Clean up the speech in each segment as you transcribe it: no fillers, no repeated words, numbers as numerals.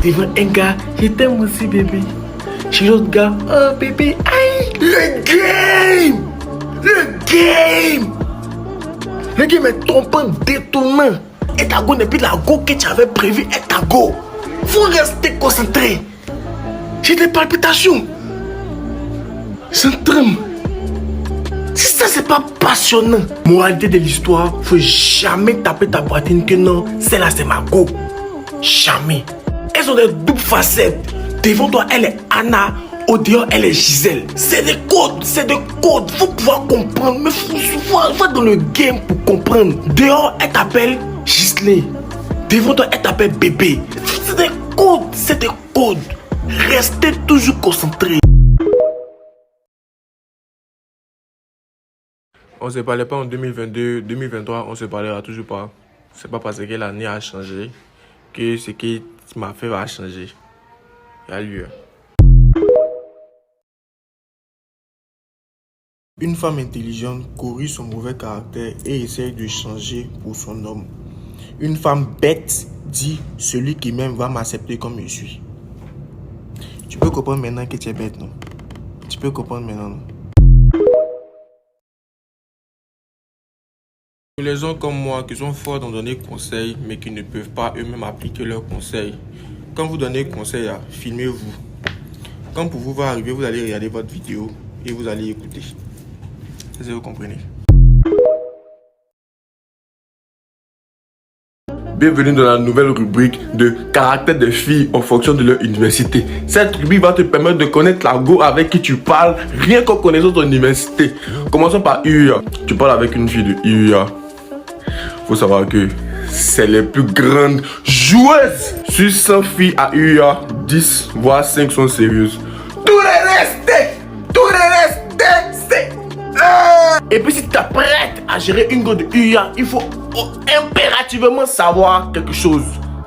devant un gars, je t'aime aussi bébé. Chez l'autre gars, oh bébé, aïe. Le game est trompant, détournant. Et ta go n'est plus la go que tu avais prévu. Et ta go. Faut rester concentré. J'ai des palpitations. C'est un tremble. Si ça c'est pas passionnant. Moralité de l'histoire, faut jamais taper ta poitrine que non, celle-là c'est ma go. Jamais. Elles ont des doubles facettes. Devant toi, elle est Anna. Au dehors, elle est Gisèle. C'est des codes, Faut pouvoir comprendre. Mais faut dans le game pour comprendre. Dehors, elle t'appelle Gisley. Devant toi, elle t'appelle bébé. C'est des codes. Restez toujours concentrés. On se parlait pas en 2022, 2023, on se parlera toujours pas. C'est pas parce que l'année a changé que ce qui m'a fait va changer. Il y a lieu. Une femme intelligente corrige son mauvais caractère et essaye de changer pour son homme. Une femme bête dit « Celui qui m'aime va m'accepter comme je suis ». Tu peux comprendre maintenant que tu es bête, non? Tu peux comprendre maintenant, non? Les gens comme moi qui sont forts dans donner conseils mais qui ne peuvent pas eux-mêmes appliquer leurs conseils. Quand vous donnez conseil, filmez-vous. Quand pour vous va arriver, vous allez regarder votre vidéo et vous allez écouter. Est-ce que vous comprenez? Bienvenue dans la nouvelle rubrique de caractère des filles en fonction de leur université. Cette rubrique va te permettre de connaître la go avec qui tu parles, rien qu'en connaissant ton université. Commençons par UIA. Tu parles avec une fille de UIA. Faut savoir que c'est les plus grandes joueuses. Sur 100 filles à UIA, 10 voire 5 sont sérieuses. Tout le reste, c'est... Et puis si tu t'apprêtes à gérer une go de UIA, il faut impérativement savoir quelque chose.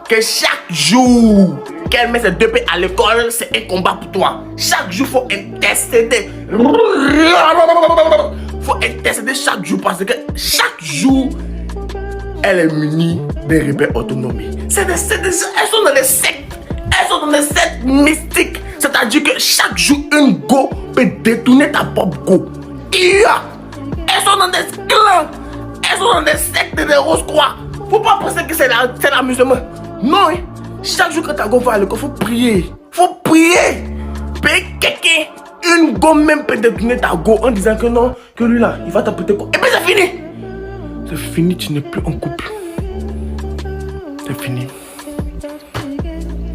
Que chaque jour qu'elle met ses 2 pieds à l'école, c'est un combat pour toi. Chaque jour, faut intercéder. Faut intercéder chaque jour parce que chaque jour, elle est munie des rebelles autonomes. Elles sont dans les sectes. Elles sont dans les sectes mystiques. C'est-à-dire que chaque jour, une go peut détourner ta propre go. UIA. Elles sont dans des clans. Elles sont dans des sectes des rose-croix. Faut pas penser que c'est l'amusement. Non, hein. Chaque jour que ta go va à l'école, faut prier. Faut prier. Payer quelqu'un. Une go même peut détourner ta go en disant que non, que lui là, il va t'apporter quoi. Et puis c'est fini. C'est fini, tu n'es plus en couple. C'est fini.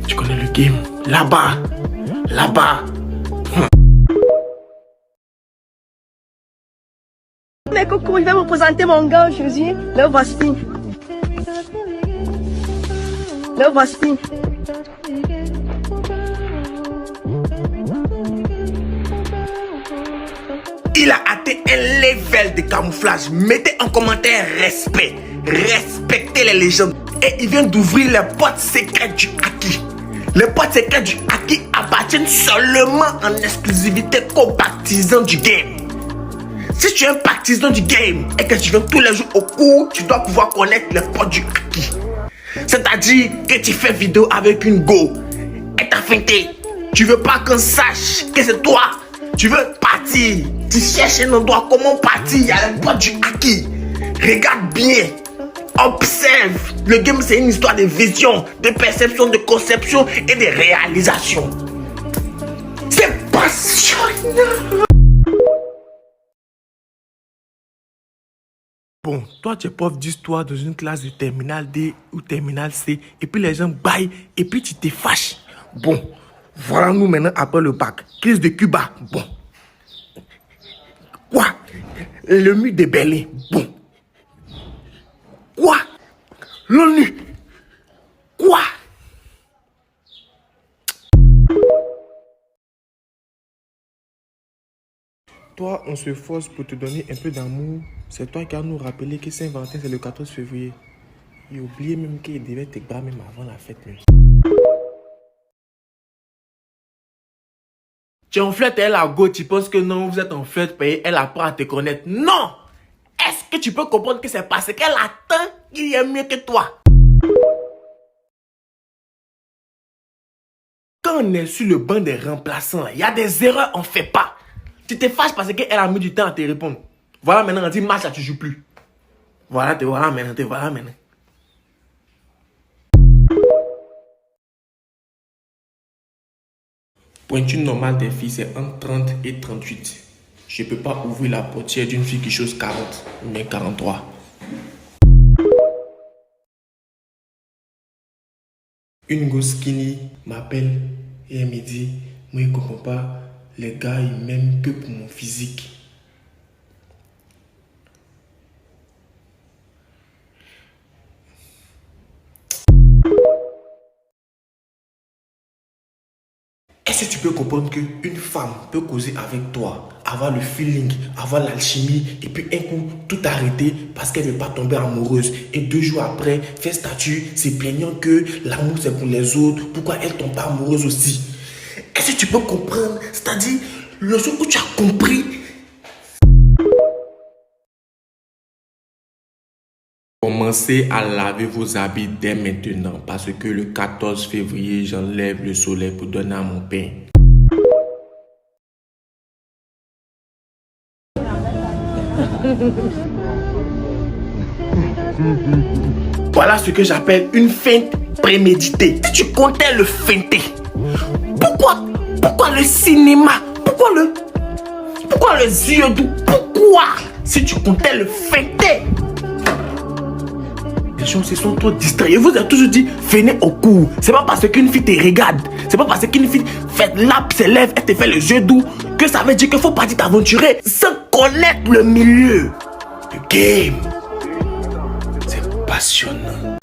Tu connais le game. Là-bas. Mais coucou, je vais vous présenter mon gars aujourd'hui. Le voici. Il a atteint un level de camouflage. Mettez en commentaire respect. Respectez les légendes. Et il vient d'ouvrir les portes secrètes du Haki. Les portes secrètes du Haki appartiennent seulement en exclusivité qu'aux partisans du game. Si tu es un partisan du game et que tu viens tous les jours au cours, tu dois pouvoir connaître les portes du Haki. C'est-à-dire que tu fais vidéo avec une go et t'as feinté. Tu veux pas qu'on sache que c'est toi. Tu veux partir. Tu cherches un endroit comment partir. Il y a les portes du Haki. Regarde bien. Observe. Le game c'est une histoire de vision, de perception, de conception et de réalisation. C'est passionnant. Bon, toi tu es prof d'histoire dans une classe de terminale D ou terminale C et puis les gens baillent et puis tu te fâches. Bon, voilà nous maintenant après le bac. Crise de Cuba. Bon. Quoi? Le mur de Berlin. Bon. Quoi? L'ONU. Quoi? Toi, on se force pour te donner un peu d'amour. C'est toi qui as nous rappelé que Saint-Valentin, c'est le 14 février. Et oublié même qu'il devait te battre même avant la fête. Même. Tu es en fête, elle a go, tu penses que non, vous êtes en fête, elle apprend à te connaître. Non! Est-ce que tu peux comprendre que c'est parce qu'elle attend qu'il y ait mieux que toi? Quand on est sur le banc des remplaçants, il y a des erreurs, on ne fait pas. Tu te fâches parce qu'elle a mis du temps à te répondre. Voilà maintenant, on dit match là, tu joues plus. Voilà, te voilà maintenant, te voilà maintenant. Pointure normale des filles, c'est entre 30 et 38. Je ne peux pas ouvrir la portière d'une fille qui chose 40, mais 43. Une gosse skinny m'appelle et elle me dit, moi je ne comprends pas, les gars ils m'aiment que pour mon physique. Est-ce que tu peux comprendre qu'une femme peut causer avec toi, avoir le feeling, avoir l'alchimie, et puis un coup, tout arrêter parce qu'elle ne veut pas tomber amoureuse. Et 2 jours après, faire statut, se plaignant que l'amour c'est pour les autres, pourquoi elle ne tombe pas amoureuse aussi? Est-ce que tu peux comprendre? C'est-à-dire, le jour où tu as compris, commencez à laver vos habits dès maintenant parce que le 14 février, j'enlève le soleil pour donner à mon pain. voilà ce que j'appelle une feinte préméditée. Si tu comptais le feinter, pourquoi le cinéma? Pourquoi les yeux doux? Pourquoi? Si tu comptais le feinter. Les gens se sont trop distraits. Je vous ai toujours dit, venez au cours. C'est pas parce qu'une fille te regarde, c'est pas parce qu'une fille fait lappe ses lèvres, elle te fait les yeux doux, que ça veut dire qu'il faut partir t'aventurer sans connaître le milieu. Le game, c'est passionnant.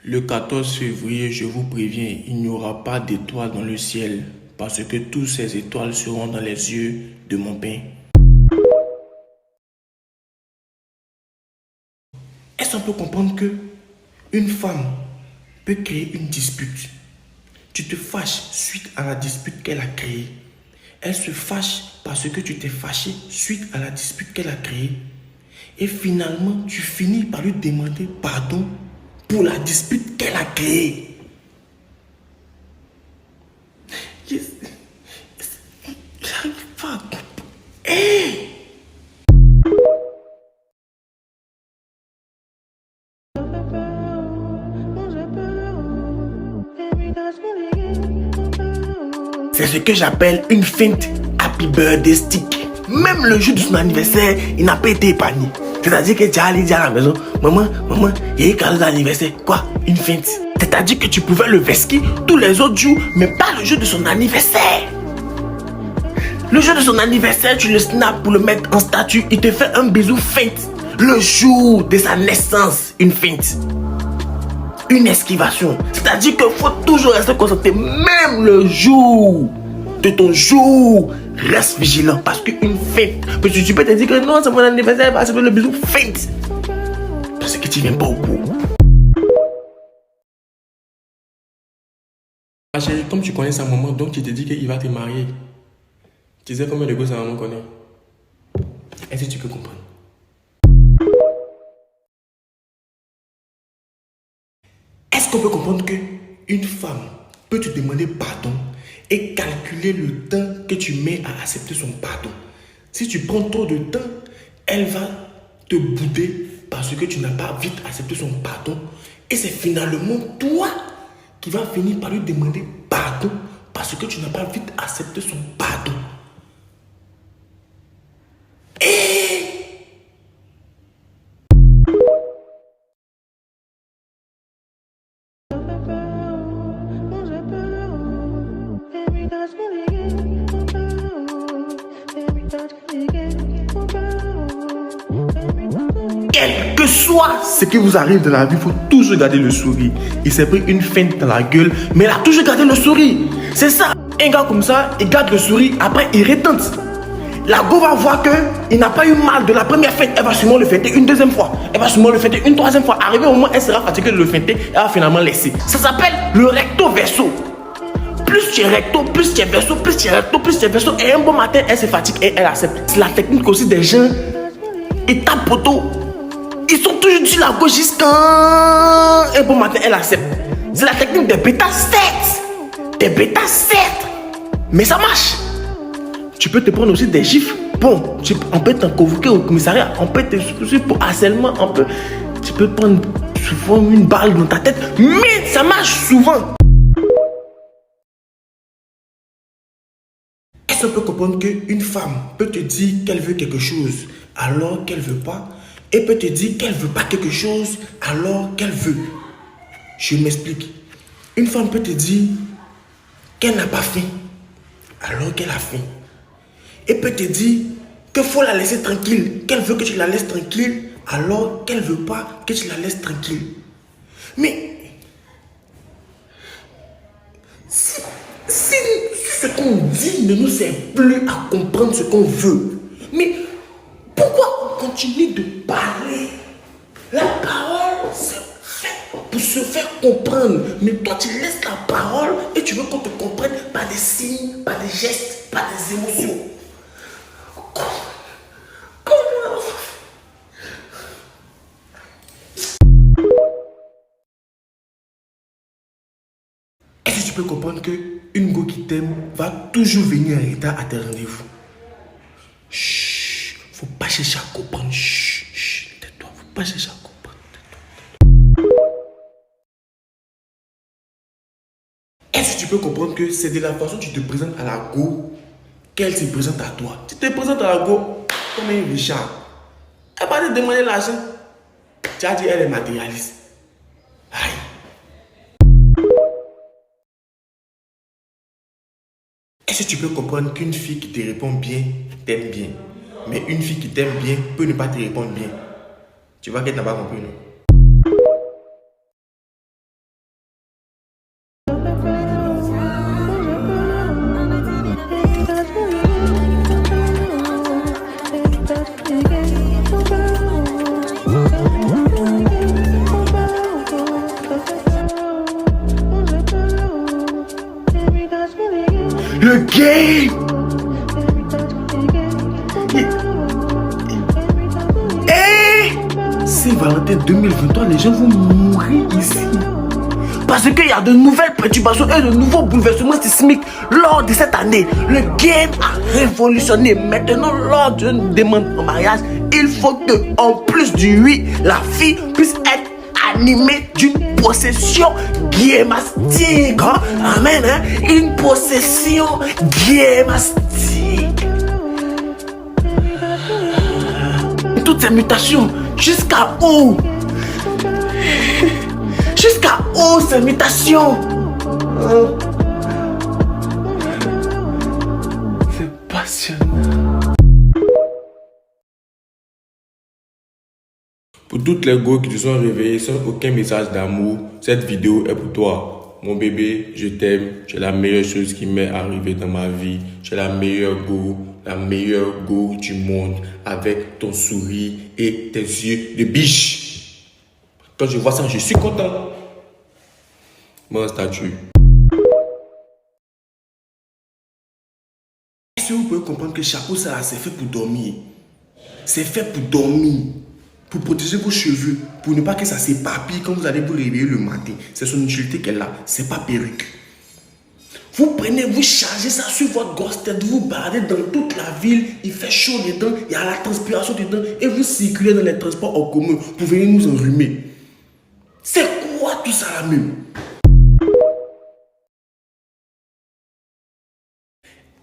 Le 14 février, je vous préviens, il n'y aura pas d'étoiles dans le ciel parce que toutes ces étoiles seront dans les yeux de mon pain. Est-ce qu'on peut comprendre que une femme peut créer une dispute? Tu te fâches suite à la dispute qu'elle a créée. Elle se fâche parce que tu t'es fâché suite à la dispute qu'elle a créée. Et finalement, tu finis par lui demander pardon pour la dispute qu'elle a créée. J'arrive pas à comprendre. Hey! C'est ce que j'appelle une feinte happy birthday stick. Même le jour de son anniversaire, il n'a pas été épargné. C'est-à-dire que tu allais dire à la maison, maman, il y a eu cadeau d'anniversaire. Quoi? Une feinte. C'est-à-dire que tu pouvais le vesquer tous les autres jours, mais pas le jour de son anniversaire. Le jour de son anniversaire, tu le snaps pour le mettre en statut, il te fait un bisou feinte. Le jour de sa naissance, une feinte. Une esquivation. C'est-à-dire qu'il faut toujours rester concentré, même le jour de ton jour. Reste vigilant parce qu'une feinte. Parce que tu peux te dire que non, c'est mon anniversaire, parce que le bisou feinte. Parce que tu viens pas au bout. Ma chérie, comme tu connais sa maman, donc tu te dis qu'il va te marier. Tu sais combien de gosses sa maman connaît? Est-ce que tu peux comprendre? Est-ce qu'on peut comprendre qu'une femme peut te demander pardon et calculer le temps que tu mets à accepter son pardon? Si tu prends trop de temps, elle va te bouder parce que tu n'as pas vite accepté son pardon. Et c'est finalement toi qui vas finir par lui demander pardon parce que tu n'as pas vite accepté son pardon. Quel que soit ce qui vous arrive dans la vie, il faut toujours garder le sourire. Il s'est pris une feinte dans la gueule, mais il a toujours gardé le sourire. C'est ça. Un gars comme ça, il garde le sourire, après il retente. La go va voir qu'il n'a pas eu mal de la première feinte. Elle va sûrement le feinter une deuxième fois. Elle va sûrement le feinter une troisième fois. Arrivé au moment où elle sera fatiguée de le feinter, elle va finalement laisser. Ça s'appelle le recto verso. Plus tu es recto, plus tu es verso, plus tu es recto, plus tu es verso. Et un bon matin, elle se fatigue et elle accepte. C'est la technique aussi des gens. Ils tapent poteau. Ils sont toujours sur la gauche jusqu'à un bon matin, elle accepte. C'est la technique des bêta 7. Des bêta 7. Mais ça marche. Tu peux te prendre aussi des chiffres. Bon, on peut t'en convoquer au commissariat. On peut te poursuivre pour harcèlement. Tu peux prendre souvent une balle dans ta tête. Mais ça marche souvent. Est-ce qu'on peut comprendre qu'une femme peut te dire qu'elle veut quelque chose alors qu'elle ne veut pas, et peut te dire qu'elle ne veut pas quelque chose alors qu'elle veut? Je m'explique. Une femme peut te dire qu'elle n'a pas faim alors qu'elle a faim. Et peut te dire qu'il faut la laisser tranquille, qu'elle veut que tu la laisses tranquille alors qu'elle ne veut pas que tu la laisses tranquille. Mais si ce qu'on dit ne nous sert plus à comprendre ce qu'on veut, mais pourquoi on continue de parler? La parole, c'est fait pour se faire comprendre. Mais toi, tu laisses la parole et tu veux qu'on te comprenne par des signes, par des gestes, par des émotions. Comment? Est-ce que tu peux comprendre qu'une go qui t'aime va toujours venir en retard à tes rendez-vous? Chut, faut pas chercher à comprendre. Chut, tais-toi, faut pas chercher à comprendre. Est-ce que tu peux comprendre que c'est de la façon dont tu te présentes à la go qu'elle se présente à toi? Tu te présentes à la go comme un Richard. Elle va te demander l'argent. Tu as dit elle est matérialiste. Aïe. Est-ce que tu peux comprendre qu'une fille qui te répond bien t'aime bien, mais une fille qui t'aime bien peut ne pas te répondre bien? Tu vois qu'elle n'a pas compris, non? Le game! Saint-Valentin 2023, les gens vont mourir ici. Parce qu'il y a de nouvelles perturbations et de nouveaux bouleversements sismiques lors de cette année. Le game a révolutionné. Maintenant, lors d'une demande en mariage, il faut que, en plus du oui, la fille puisse être animée d'une possession guémastique. Hein? Amen. Hein? Une possession guémastique. Toutes ces mutations, jusqu'à où? Jusqu'à où ces mutations? C'est passionnant. Pour toutes les go qui te sont réveillées sans aucun message d'amour, cette vidéo est pour toi. Mon bébé, je t'aime. Tu es la meilleure chose qui m'est arrivée dans ma vie. Tu es la meilleure go du monde, avec ton sourire et tes yeux de biche. Quand je vois ça, je suis content. Mon statut. Est-ce que vous pouvez comprendre que chapeau ça c'est fait pour dormir? C'est fait pour dormir, pour protéger vos cheveux, pour ne pas que ça s'éparpille quand vous allez vous réveiller le matin. C'est son utilité qu'elle a, c'est pas perruque. Vous prenez, vous chargez ça sur votre grosse tête, vous baladez dans toute la ville, il fait chaud dedans, il y a la transpiration dedans, et vous circulez dans les transports en commun pour venir nous enrhumer. C'est quoi tout ça là même?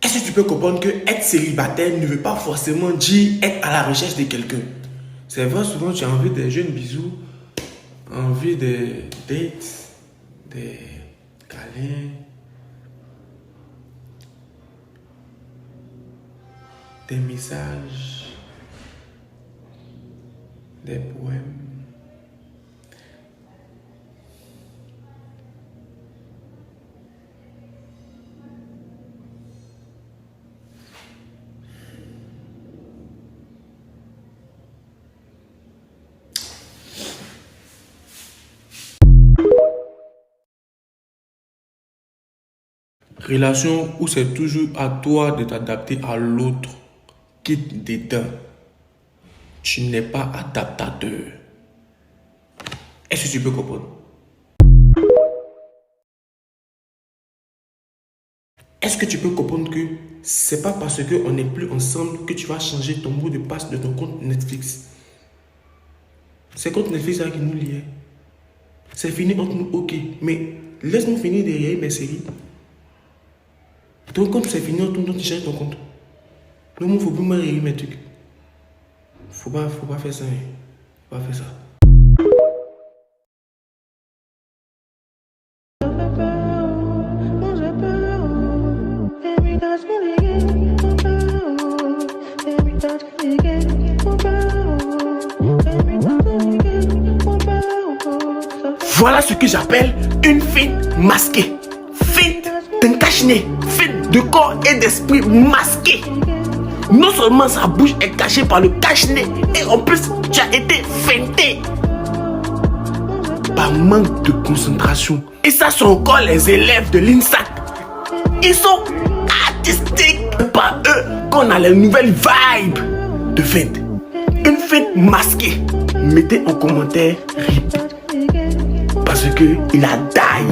Est-ce que tu peux comprendre que être célibataire ne veut pas forcément dire être à la recherche de quelqu'un? C'est vrai, souvent tu as envie des jeunes bisous, envie des dates, des câlins, des messages, des poèmes. Relation où c'est toujours à toi de t'adapter à l'autre. Quitte dedans. Tu n'es pas adaptateur. Est-ce que tu peux comprendre? Est-ce que tu peux comprendre que c'est pas parce qu'on n'est plus ensemble que tu vas changer ton mot de passe de ton compte Netflix? C'est compte Netflix là qui nous liait. C'est fini entre nous, ok. Mais laisse-nous finir derrière mes séries. Ton compte c'est fini entre nous, tu changes ton compte. Non, il ne faut plus me rire mes trucs. Faut pas faire ça. Hein. Faut pas faire ça. Voilà ce que j'appelle une feinte masquée. Feinte d'un cache-nez. Feinte de corps et d'esprit masqué. Non seulement sa bouche est cachée par le cache-nez, et en plus tu as été feinté. Par manque de concentration. Et ça sont encore les élèves de l'INSAC. Ils sont artistiques. Par eux qu'on a les nouvelles vibes de feinte. Une feinte masquée. Mettez en commentaire RIP. Parce que il a die.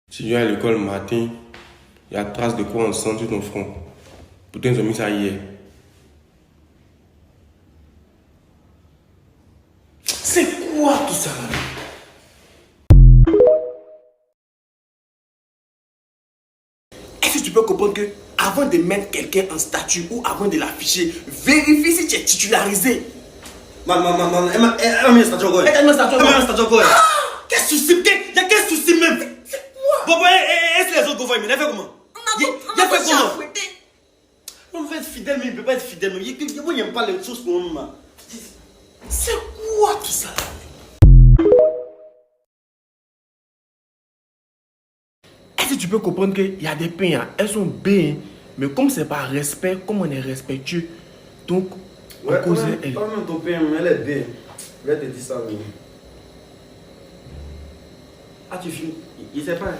Si tu viens à l'école le matin, il y a trace de quoi en sang sur ton front. Pourtant, ils ont mis ça hier. C'est quoi tout ça? Est-ce que tu peux comprendre que avant de mettre quelqu'un en statut ou avant de l'afficher, vérifie si tu es titularisé? Man, elle mis un statut encore. Elle a mis un statut encore. Elle a mis un statut encore. Qu'est-ce que tu sais? Il y a quel souci même? C'est quoi? Bon, est-ce que les autres go faire? Il a fait comment? Il a fait comment? On veut être fidèle, mais il ne peut pas être fidèle. Il n'aime pas les choses pour moi. C'est quoi tout ça? Est-ce que tu peux comprendre qu'il y a des peines, hein? Elles sont bien, mais comme c'est par respect, comme on est respectueux, donc on cause elle. Toi même ton père, elle est bien. Je vais te dire ça. Oui. Ah, tu filmes? Il ne sait pas.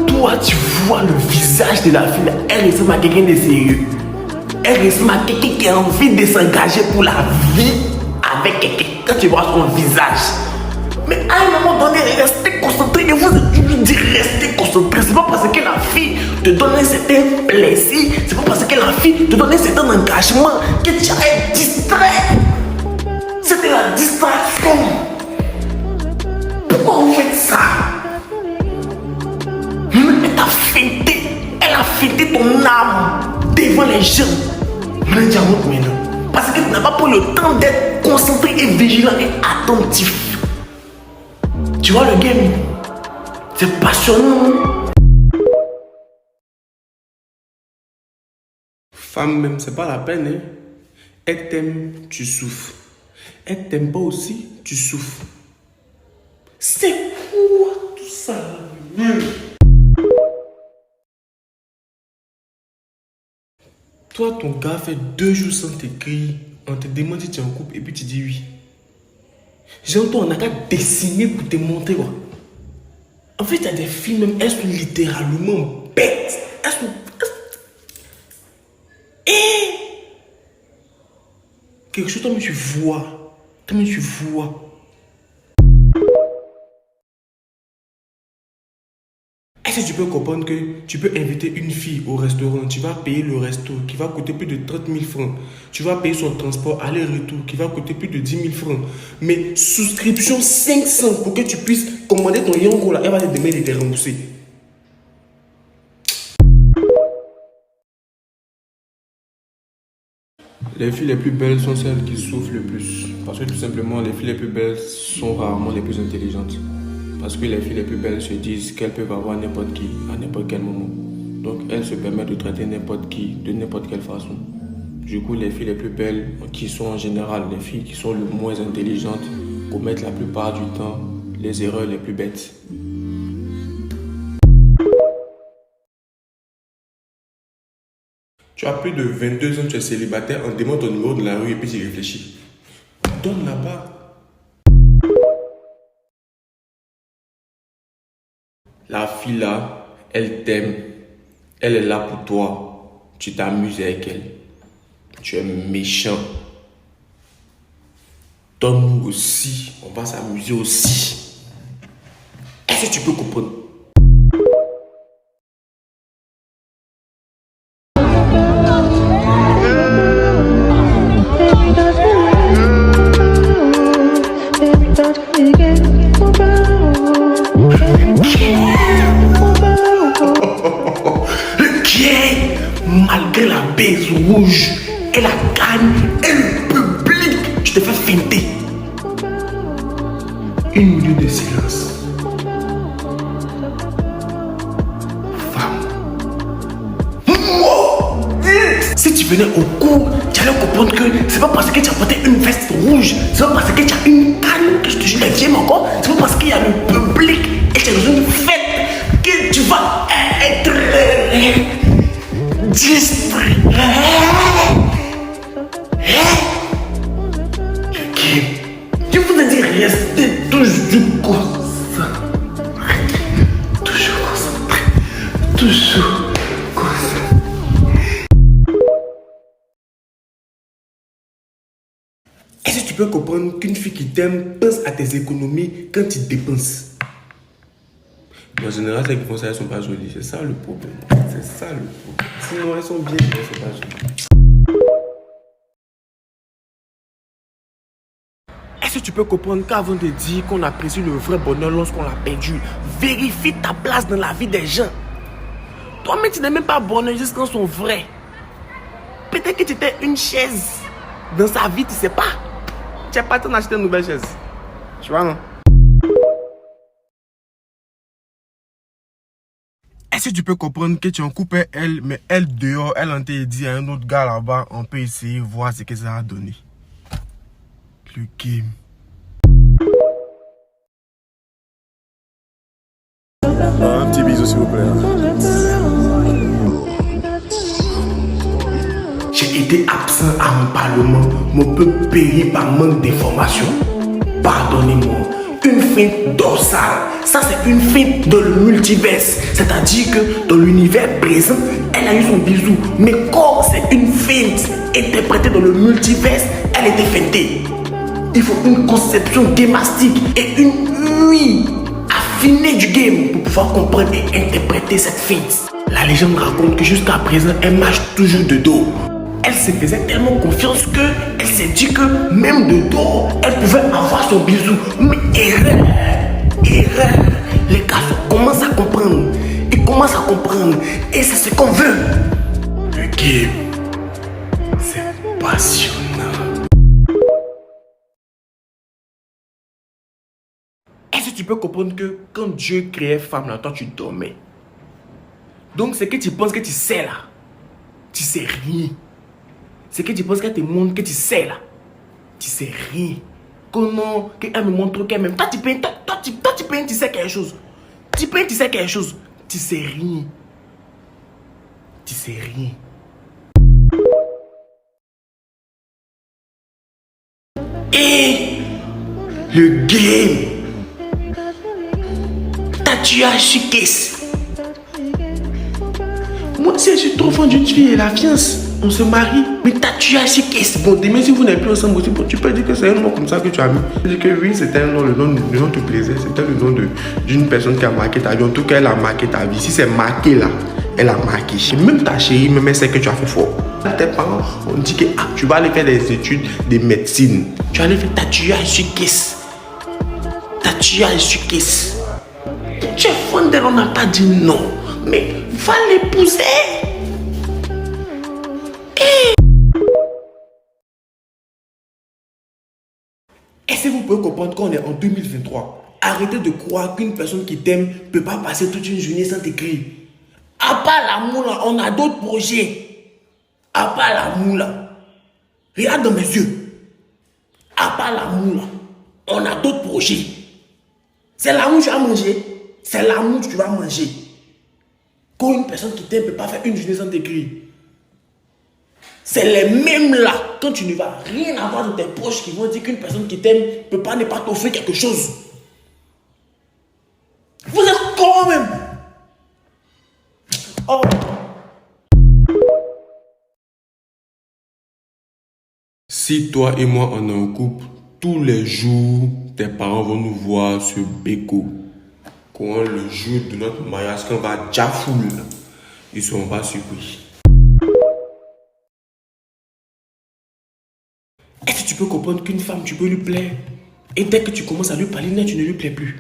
Toi, tu vois le visage de la fille, elle ressemble à quelqu'un de sérieux. Elle ressemble à quelqu'un qui a envie de s'engager pour la vie avec quelqu'un. Quand tu vois son visage. Mais à un moment donné, restez concentré. Je vous dis restez concentré. C'est pas parce que la fille te donne un certain plaisir, c'est pas parce que la fille te donne un certain engagement que tu vas être distrait. C'était la distraction. Pourquoi vous faites ça? Elle t'a fêté. Elle a fêté ton âme devant les gens. Maintenant. Parce que tu n'as pas pris le temps d'être concentré et vigilant et attentif. Tu vois le game? C'est passionnant. Femme même, c'est pas la peine. Hein? Elle t'aime, tu souffres. Elle t'aime pas aussi, tu souffres. C'est quoi tout ça? Toi, ton gars fait 2 jours sans t'écrire. On te demande si tu es en couple et puis tu dis oui. J'entends, on n'a qu'à dessiner pour te montrer quoi. En fait, il y a des filles même, elles sont littéralement bêtes. Elles sont... Quelque chose, toi-même tu vois. Toi-même tu vois. Est-ce que tu peux comprendre que tu peux inviter une fille au restaurant, tu vas payer le resto qui va coûter plus de 30 000 francs. Tu vas payer son transport aller-retour qui va coûter plus de 10 000 francs. Mais souscription 500 pour que tu puisses commander ton Yongo là, elle va te demander de te rembourser. Les filles les plus belles sont celles qui souffrent le plus. Parce que tout simplement, les filles les plus belles sont rarement les plus intelligentes. Parce que les filles les plus belles se disent qu'elles peuvent avoir n'importe qui à n'importe quel moment. Donc elles se permettent de traiter n'importe qui de n'importe quelle façon. Du coup, les filles les plus belles, qui sont en général les filles qui sont les moins intelligentes, commettent la plupart du temps les erreurs les plus bêtes. Tu as plus de 22 ans, tu es célibataire, on te demande ton numéro de la rue et puis tu réfléchis. Donne là-bas. La fille là, elle t'aime. Elle est là pour toi. Tu t'amuses avec elle. Tu es méchant. Donne-nous aussi. On va s'amuser aussi. Est-ce que tu peux comprendre? Malgré la baise rouge et la canne et le public, tu te fais feinter. 1 minute de silence. Femme. Si tu venais au cours, tu allais comprendre que c'est pas parce que tu as porté une veste rouge, c'est pas parce que tu as une canne, que je te jure, les vieilles encore, c'est pas parce qu'il y a le public et tu es dans une fête que tu vas être distrait. Ok. Je vous ai dit, restez toujours concentré. Toujours concentré. Toujours concentré. Est-ce que tu peux comprendre qu'une fille qui t'aime pense à tes économies quand tu dépenses? En général, celles qui font ça, elles sont pas jolies. C'est ça le problème. C'est ça le problème. Sinon, elles sont bien, mais elles sont pas jolies. Est-ce que tu peux comprendre qu'avant de dire qu'on apprécie le vrai bonheur lorsqu'on l'a perdu, vérifie ta place dans la vie des gens. Toi-même, tu n'es même pas bonheur jusqu'à son vrai. Peut-être que tu étais une chaise dans sa vie, tu sais pas. Tu n'as pas le temps d'acheter une nouvelle chaise. Tu vois, non? Est-ce que tu peux comprendre que tu en coupes elle, mais elle dehors, elle en t'a dit à un autre gars là-bas, on peut essayer, voir ce que ça a donné. Le game. Un petit bisou s'il vous plaît. J'ai été absent à mon parlement, mon peuple périt par manque d'informations. Pardonnez-moi. Une feinte dorsale, ça c'est une feinte dans le multiverse. C'est-à-dire que dans l'univers présent, elle a eu son bisou. Mais comme c'est une feinte interprétée dans le multiverse, elle était feintée. Il faut une conception gamastique et une ouïe affinée du game pour pouvoir comprendre et interpréter cette feinte. La légende raconte que jusqu'à présent, elle marche toujours de dos. Elle se faisait tellement confiance qu'elle s'est dit que même de dos, elle pouvait avoir son bisou. Mais erreur. Les gars commencent à comprendre. Ils commencent à comprendre. Et c'est ce qu'on veut. Le game, c'est passionnant. Est-ce que tu peux comprendre que quand Dieu créait femme, là, toi tu dormais? Donc c'est que tu penses que tu sais là. Tu sais rien. C'est que tu penses qu'elle te montre que tu sais là. Tu sais rien. Comment qu'elle me montre qu'elle m'aime. Toi tu peins, tu sais quelque chose. Tu peins, tu sais quelque chose. Tu sais rien. Tu sais rien. Et le game. Tatouage sur caisse. Moi, si je suis trop fan d'une fille et la fiance, on se marie, mais tatouage sur caisse. Bon, demain, si vous n'êtes plus ensemble aussi, tu peux dire que c'est un nom comme ça que tu as mis. Tu dis que oui, c'était un nom, le nom te plaisait, c'était le nom d'une personne qui a marqué ta vie. En tout cas, elle a marqué ta vie. Si c'est marqué là, elle a marqué. Même ta chérie, même celle que tu as fait fort. Tes parents, on dit que tu vas aller faire des études de médecine. Tu vas aller faire tatouage sur caisse. Tatouage sur caisse. Tu es fan d'elle, on n'a pas dit non. Mais va l'épouser. Est-ce que vous pouvez comprendre qu'on est en 2023? Arrêtez de croire qu'une personne qui t'aime ne peut pas passer toute une journée sans t'écrire. À part l'amour là, on a d'autres projets. À part l'amour là. Regarde dans mes yeux. À part l'amour là, On a d'autres projets. C'est l'amour que tu vas manger. C'est l'amour que tu vas manger. Quand une personne qui t'aime ne peut pas faire une journée sans t'écrire. C'est les mêmes là. Quand tu ne vas rien avoir de tes proches qui vont dire qu'une personne qui t'aime ne peut pas ne pas t'offrir quelque chose. Vous êtes quand même. Oh. Si toi et moi on est en couple, tous les jours, tes parents vont nous voir sur Beko. Quand le jour de notre mariage, quand on va Jafoul, ils ne seront pas surpris. Est-ce que tu peux comprendre qu'une femme, tu peux lui plaire? Et dès que tu commences à lui parler, tu ne lui plais plus.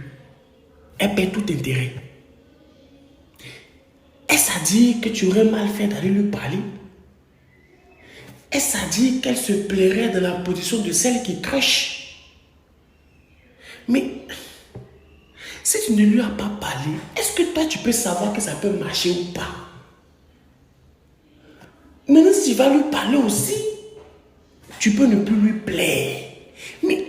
Elle perd tout intérêt. Est-ce à dire que tu aurais mal fait d'aller lui parler? Est-ce à dire qu'elle se plairait dans la position de celle qui crache? Mais si tu ne lui as pas parlé, est-ce que toi tu peux savoir que ça peut marcher ou pas? Maintenant, si tu vas lui parler aussi, tu peux ne plus lui plaire. Mais